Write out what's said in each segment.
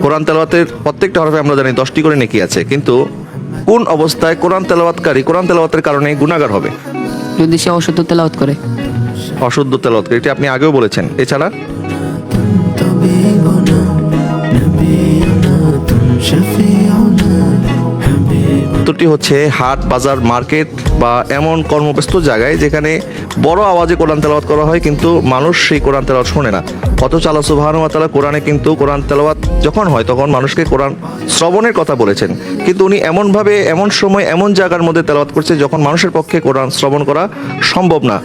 কোরআন তেলাওয়াতের প্রত্যেকটা হরফে আমরা জানি 10টি করে নেকি আছে, কিন্তু কোন অবস্থায় কোরআন তেলাওয়াতকারী কোরআন তেলাওয়াতের কারণে গুনাহগার হবে? যদি সে অশুদ্ধ তেলাওয়াত করে। অশুদ্ধ তেলাওয়াত করে, এটা আপনি আগেও বলেছেন। এছাড়া উত্তরটি হচ্ছে হাট, বাজার, মার্কেট বা এমন কর্মব্যস্ত জায়গায় যেখানে বড় আওয়াজে কোরআন তেলাওয়াত করা হয় কিন্তু মানুষ সেই কোরআন তেলাওয়াত শোনে না। অথচ আল্লাহ সুবহানাহু ওয়া তাআলা কোরআনে কিন্তু কোরআন তেলাওয়াত যখন হয় তখন মানুষকে কোরআন শ্রবণের কথা বলেছেন, কিন্তু উনি এমনভাবে এমন সময় এমন জায়গার মধ্যে তেলাওয়াত করছে যখন মানুষের পক্ষে কোরআন শ্রবণ করা সম্ভব না।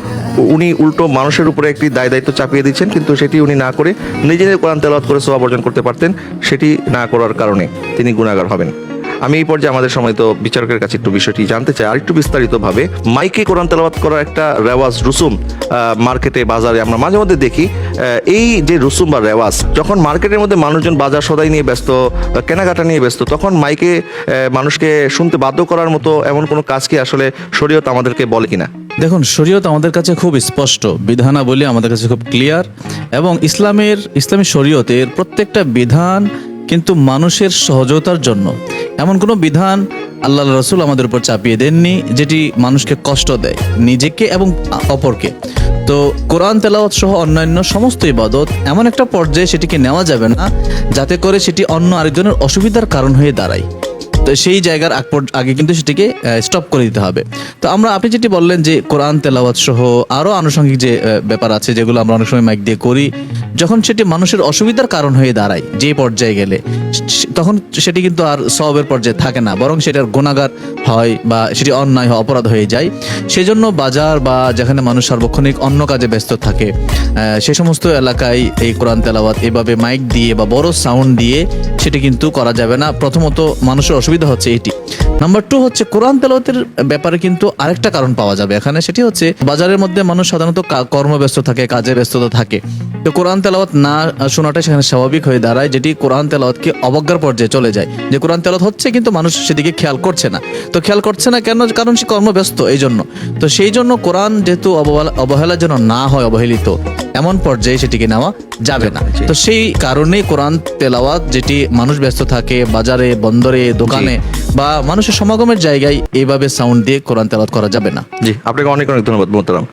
উনি উল্টো মানুষের উপরে একটি দায়িত্ব চাপিয়ে দিচ্ছেন, কিন্তু সেটি উনি না করে নিজেদের কোরআন তেলাওয়াত করে সওয়াব অর্জন করতে পারতেন। সেটি না করার কারণে তিনি গুনাহগার হবেন। আমি এই পর্যায়ে আমাদের সময় তো বিচারকের কাছে একটু বিষয়টি জানতে চাই আর একটু বিস্তারিতভাবে। মাইকে কোরআন তেলাওয়াত করার একটা রেওয়াজ রুসুম মার্কেটে বাজারে আমরা মাঝে মধ্যে দেখি। এই যে রুসুম বা রেওয়াজ, যখন মার্কেটের মধ্যে মানুষজন বাজার সদাই নিয়ে ব্যস্ত, কেনাকাটা নিয়ে ব্যস্ত, তখন মাইকে মানুষকে শুনতে বাধ্য করার মতো এমন কোনো কাজ কি আসলে শরীয়ত আমাদেরকে বলে কিনা? দেখুন, শরীয়ত আমাদের কাছে খুব স্পষ্ট, বিধানাবলী আমাদের কাছে খুব ক্লিয়ার, এবং ইসলামী শরীয়তের প্রত্যেকটা বিধান কিন্তু মানুষের সহজতার জন্য। এমন কোনো বিধান আল্লাহ রাসূল আমাদের উপর চাপিয়ে দেননি যেটি মানুষকে কষ্ট দেয়, নিজেকে এবং অপরকে। তো কোরআন তেলাওয়াত সহ অন্যান্য সমস্ত ইবাদত এমন একটা পর্যায়ে সেটিকে নেওয়া যাবে না যাতে করে সেটি অন্য আরেকজনের অসুবিধার কারণ হয়ে দাঁড়ায়। তো সেই জায়গার আগে কিন্তু সেটিকে স্টপ করে দিতে হবে। তো আপনি যেটি বললেন যে কোরআন তেলাওয়াত সহ আরও আনুষঙ্গিক যে ব্যাপার আছে যেগুলো আমরা অনেক সময় মাইক দিয়ে করি, যখন সেটি মানুষের অসুবিধার কারণ হয়ে দাঁড়ায় যে পর্যায়ে গেলে, তখন সেটি কিন্তু আর সওয়াবের পর্যায়ে থাকে না, বরং সেটার গুনাহগার হয় বা সেটি অন্যায় অপরাধ হয়ে যায়। সেজন্য বাজার বা যেখানে মানুষ সার্বক্ষণিক অন্য কাজে ব্যস্ত থাকে সে সমস্ত এলাকায় এই কোরআন তেলাওয়াত এভাবে মাইক দিয়ে বা বড় সাউন্ড দিয়ে সেটি কিন্তু করা যাবে না। প্রথমত মানুষের অসুবিধা হচ্ছে এটি। নাম্বার 2 হচ্ছে কোরআন তেলাওয়াতের ব্যাপারে কিন্তু আরেকটা কারণ পাওয়া যাবে এখানে, সেটি হচ্ছে বাজারের মধ্যে মানুষ সাধারণত কর্মব্যস্ত থাকে, কাজে ব্যস্ততা থাকে। তো কোরআন তেলাওয়াত না শোনাটাই সেখানে স্বাভাবিক হয়ে দাঁড়ায়, যেটি কোরআন তেলাওয়াতকে অবজ্ঞার পর্যায়ে চলে যায়। যে কোরআন তেলাওয়াত হচ্ছে কিন্তু মানুষ সেদিকে খেয়াল করছে না। তো খেয়াল করছে না কেন? কারণ সে কর্মব্যস্ত, এই জন্য। তো সেই জন্য কোরআন যেহেতু অবহেলা যেন না হয়, অবহেলিত এমন পর্যায়ে সেটিকে নেওয়া যাবে না। তো সেই কারণেই কোরআন তেলাওয়াত যেটি মানুষ ব্যস্ত থাকে বাজারে, বন্দরে, দোকানে বা মানুষের সমাগমের জায়গায় এইভাবে সাউন্ড দিয়ে কোরআন তেলাওয়াত করা যাবে না। জি, আপনাকে অনেক অনেক ধন্যবাদ মোহতারাম।